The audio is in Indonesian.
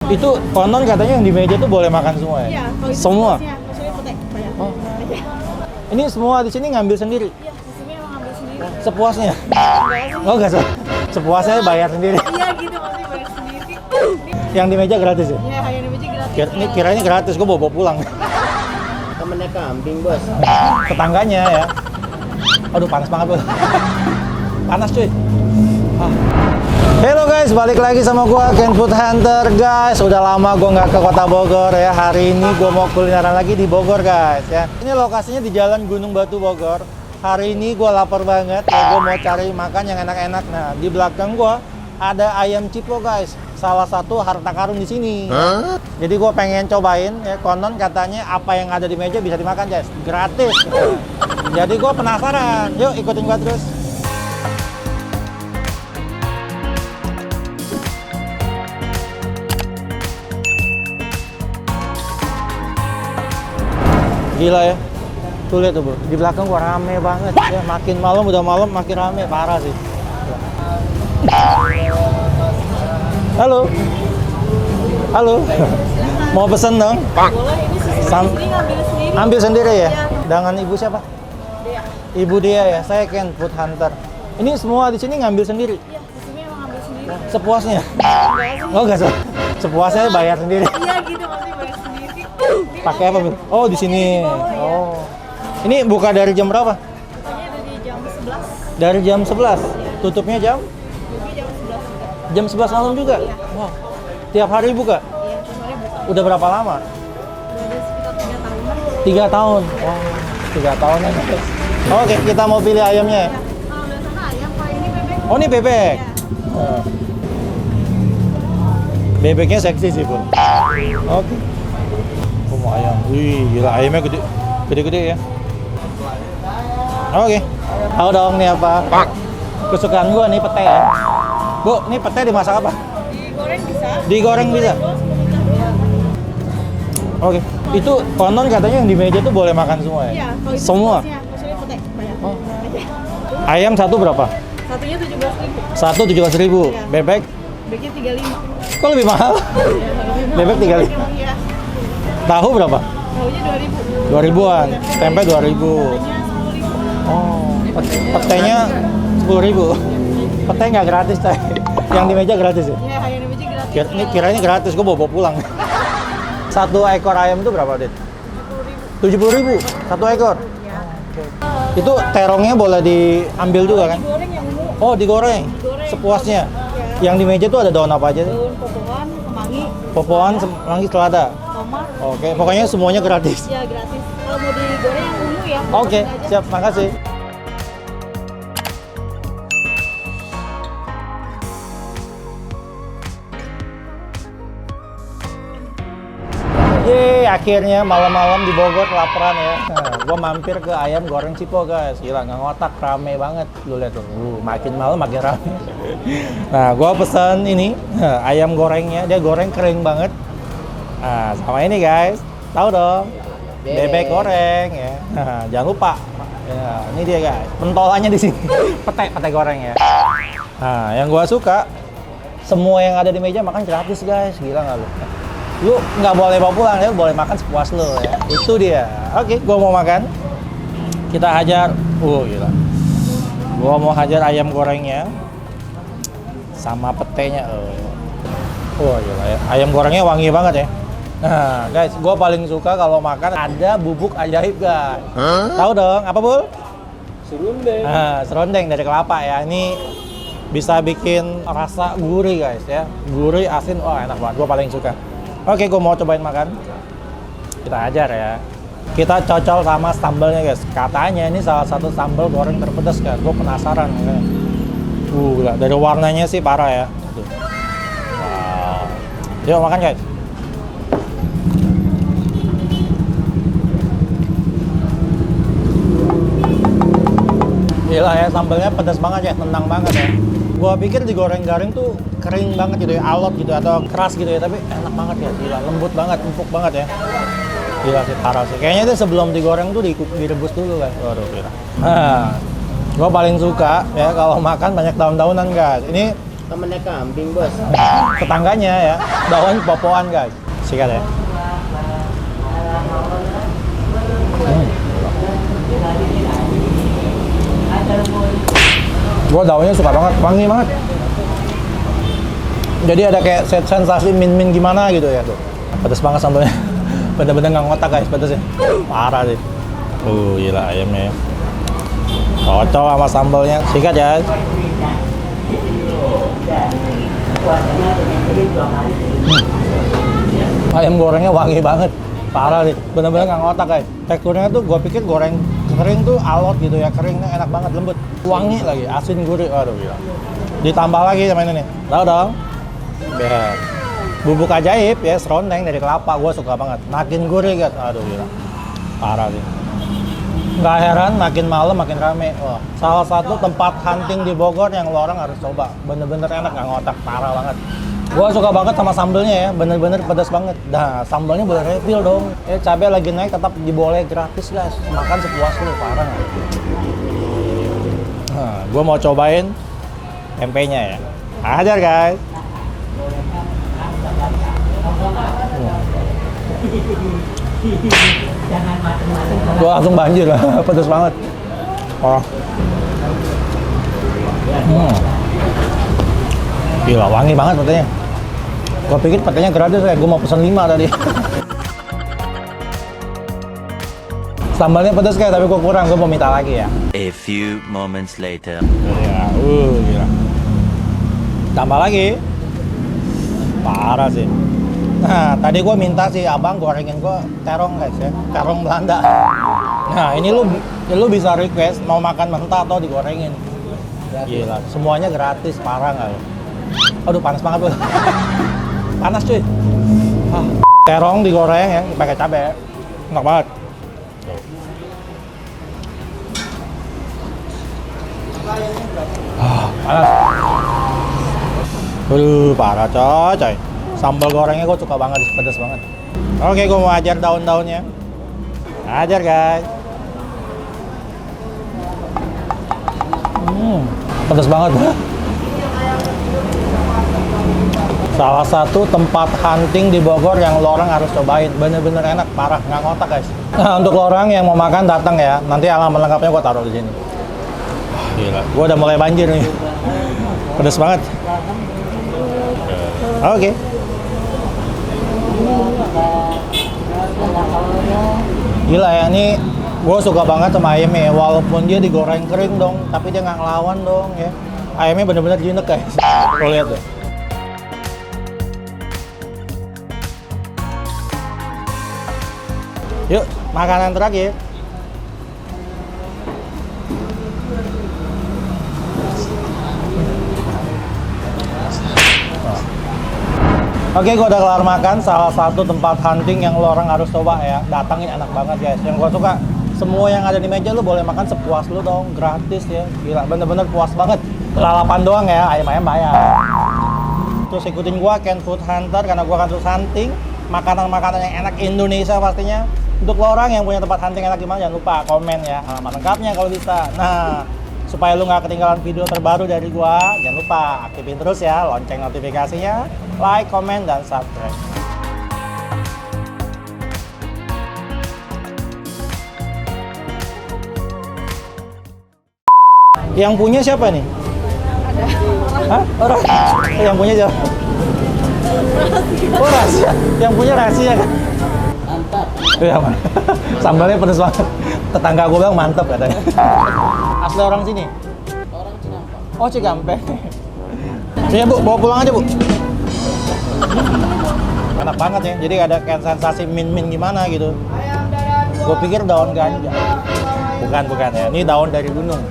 Itu konon katanya yang di meja tuh boleh makan semua ya? Iya, kalau itu Semua? maksudnya potek banyak. Oh. Aja. Ini semua di sini ngambil sendiri? Iya, di sini emang ambil sendiri. Sepuasnya? Enggak sih. Oh enggak, sepuasnya bayar sendiri. Iya gitu, maksudnya bayar sendiri. Yang di meja gratis ya? Iya, yang di meja gratis. Ini kiranya gratis, gue bawa pulang. Temennya kambing, Bos. Tetangganya ya. Aduh panas banget loh. Panas cuy. Ah. Halo guys, balik lagi sama gua Ken Food Hunter guys. Udah lama gua nggak ke Kota Bogor ya. Hari ini gua mau kulineran lagi di Bogor guys ya. Ini lokasinya di Jalan Gunung Batu Bogor. Hari ini gua lapar banget ya. Gua mau cari makan yang enak-enak. Nah, di belakang gua ada ayam cipo guys. Salah satu harta karun di sini. Jadi gua pengen cobain ya. Konon katanya apa yang ada di meja bisa dimakan guys, gratis. Jadi gua penasaran. Yuk ikutin gua terus. Gila ya, tuh lihat tuh bro, di belakang gua rame banget ya, makin malam udah malam makin rame, parah sih. Halo, halo, mau pesen dong? Boleh, ini sisi sini ngambil sendiri. Ambil sendiri ya? Iya. Dengan ibu siapa? Dia. Ibu dia ya, saya Ken Food Hunter. Ini semua di sini ngambil sendiri? Iya, di sini emang ambil sendiri. Sepuasnya? Enggak sih. Oh enggak, sepuasnya bayar sendiri. Iya gitu, maksudnya bayar sendiri. Pakai apa Bu? Oh di sini. Di bawah, ya. Oh, ini buka dari jam berapa? Pokoknya dari jam 11. Dari jam 11. Tutupnya jam? Buka jam 11 juga. Jam 11 malam juga? Iya. Wow. Tiap hari buka? Iya, kemarin buka. Udah berapa lama? Udah ada sekitar 3 tahunan. 3 tahun. Oh, 3 tahun ya guys. Oke, kita mau pilih ayamnya ya. Kalau udah sana ayam, Pak, ini bebek. Oh, ini bebek. Iya. Oh. Bebeknya seksi sih, Bun. Oke. Oh, mau ayam. Wih, gila ayamnya gede. Gede-gede ya. Oke. Tahu dong nih apa? Kesukaan gua nih pete ya. Bu, ini pete dimasak apa? Digoreng bisa. Digoreng bisa? Oke. Itu konon katanya yang di meja tuh boleh makan semua ya? Iya, kalau itu Semua? maksudnya potek banyak. Oh. Aja. Ayam satu berapa? Satunya 17.000. Satu 17.000. Iya. Bebek? Bebeknya 35. Kok lebih mahal? Bebek 35. Iya. Tahu berapa? Tahunya 2000. 2000-an. Tempe 2000. Hanya 10.000. Oh, petenya 10.000. Pete nggak gratis, coy. Yang di meja gratis ya? Iya, ayam di meja gratis. Ini kiranya gratis, gua bawa pulang. Satu ekor ayam itu berapa, Dit? 70.000. Satu ekor. Iya. Itu terongnya boleh diambil juga kan? Digoreng yang ungu. Oh, digoreng. Digoreng. Sepuasnya. Iya. Yang di meja tuh ada daun apa aja? Daun potongan, kemangi, Popoan, semanggi, selada. tomat. Oke, pokoknya semuanya gratis. Ya gratis. Kalau mau digoreng yang ungu ya. Oke, aja. siap, makasih. Yeay, akhirnya malam-malam di Bogor kelaparan ya. Nah, gua mampir ke ayam goreng Cipo guys. Gila, nggak ngotak, rame banget. Lu lihat tuh, makin malam makin rame. Nah, gua pesan ini ayam gorengnya. Dia goreng kering banget. Nah, sama ini guys. Tahu dong, bebek goreng ya. Nah, jangan lupa. Ya, ini dia guys. Pentolannya di sini. Pete goreng ya. Nah, yang gua suka semua yang ada di meja makan gratis guys. Gila nggak lu? Lu nggak boleh bawa pulang ya, boleh makan sepuas lu ya. Itu dia. Oke, gua mau makan. Kita hajar. Gila. Gua mau hajar ayam gorengnya sama petenya. Gila ya. Ayam gorengnya wangi banget ya. Nah, guys, gua paling suka kalau makan ada bubuk ajaib, guys. Tahu dong, apa, Bul? Serundeng. Nah, serundeng dari kelapa ya. Ini bisa bikin rasa gurih, guys ya. Gurih, asin, wah enak banget. Gua paling suka. Oke, gue mau cobain makan. Kita ajar ya. Kita cocol sama sambalnya guys. Katanya ini salah satu sambal goreng terpedas kan. Gue penasaran. Gila. Dari warnanya sih parah ya. Tuh. Wow. Yuk makan guys. Gila ya, sambalnya pedas banget ya, tendang banget ya. Gua pikir digoreng garing tuh kering banget gitu ya, alot gitu atau keras gitu ya, tapi enak banget ya, gila, lembut banget, empuk banget ya. Gila sih, parah sih. Kayaknya itu sebelum digoreng tuh direbus dulu kan. Waduh, gila. Nah, gua paling suka ya kalau makan banyak daun-daunan guys. Ini Temennya kambing, Bos. Tetangganya ya, daun popoan guys. Sikat ya. Gue daunnya suka banget, wangi banget. Jadi ada kayak sensasi min-min gimana gitu ya tuh. Pedas banget sambalnya. Bener-bener nggak ngotak guys, pedasnya. Parah sih. Gila ayamnya ya. Cocok sama sambalnya. Sikat ya. Ayam gorengnya wangi banget. Parah nih, bener-bener nggak ngotak guys. Teksturnya tuh gue pikir goreng kering tuh alot gitu ya, keringnya enak banget, lembut. Wangi lagi, asin gurih, aduh gila. Ditambah lagi sama ini nih, tahu dong? Ya. Bubuk ajaib ya, serondeng dari kelapa, gue suka banget. Makin gurih guys, aduh gila. Parah sih. Nggak heran makin malam makin rame. Wah, salah satu tempat hunting di Bogor yang lo orang harus coba. Bener-bener enak, nggak ngotak, parah banget. Gua suka banget sama sambelnya ya, bener-bener pedas banget. Nah, sambelnya boleh refill dong. Cabai lagi naik tetap diboleh gratis guys. Makan sepuas lu, parah nggak? Nah, gua mau cobain tempenya ya. Hajar guys. Gua langsung banjir lah, pedas banget. Oh. Gila, wangi banget petenya. Gua pikir petenya gratis kayak gua mau pesen 5 tadi. Sambalnya pedas kayak tapi gua kurang, gua mau minta lagi ya. A few moments later. Ya, gila. Tambah lagi. Parah sih. Nah, tadi gua minta sih abang gorengin gua terong guys ya, terong Belanda. Nah, ini lu bisa request mau makan mentah atau digorengin. Gila, semuanya gratis, parah nggak? Aduh, panas banget loh. Panas cuy. Terong digoreng ya, pakai cabai. Enak banget. Panas. Aduh, parah coy. Sambal gorengnya gue suka banget, pedas banget. Oke, gue mau ajar daun-daunnya. Ajar guys. Pedas banget. Salah satu tempat hunting di Bogor yang lo orang harus cobain. Bener-bener enak, parah, nggak ngotak guys. Nah, untuk lo orang yang mau makan datang ya. Nanti alamat lengkapnya gue taruh di sini. Gila, gue udah mulai banjir nih. Pedas banget. Oke. Gila ya, ini gue suka banget sama ayamnya ya. Walaupun dia digoreng kering dong, tapi dia nggak ngelawan dong ya. Ayamnya bener-bener jinak guys. Lo lihat deh. Yuk, makanan terakhir. Oke, gue udah kelar makan. Salah satu tempat hunting yang lo orang harus coba ya. Datangin, enak banget guys. Yang gue suka, semua yang ada di meja lo boleh makan sepuas lo dong. Gratis ya. Gila, bener-bener puas banget. Lalapan doang ya, ayam-ayam bayar. Terus ikutin gue, Ken Food Hunter, karena gue akan terus hunting makanan-makanan yang enak Indonesia pastinya. Untuk lo orang yang punya tempat hunting enak gimana, jangan lupa komen ya. Alamat lengkapnya kalau bisa. Nah, supaya lu nggak ketinggalan video terbaru dari gua, jangan lupa aktifin terus ya lonceng notifikasinya, like, komen, dan subscribe. Yang punya siapa nih? Ada Hah? Orang? Yang punya siapa? Oh, rahasia. Yang punya rahasia kan? Mantap. Iya, sambalnya pedes banget. Tetangga gue bilang mantep katanya. Asli orang sini? Orang Cikampek. Oh, Cikampek. Iya Bu, bawa pulang aja Bu. Enak banget ya, jadi ada kayak sensasi min-min gimana gitu. Gue pikir daun ganja. Bukan ya, ini daun dari gunung.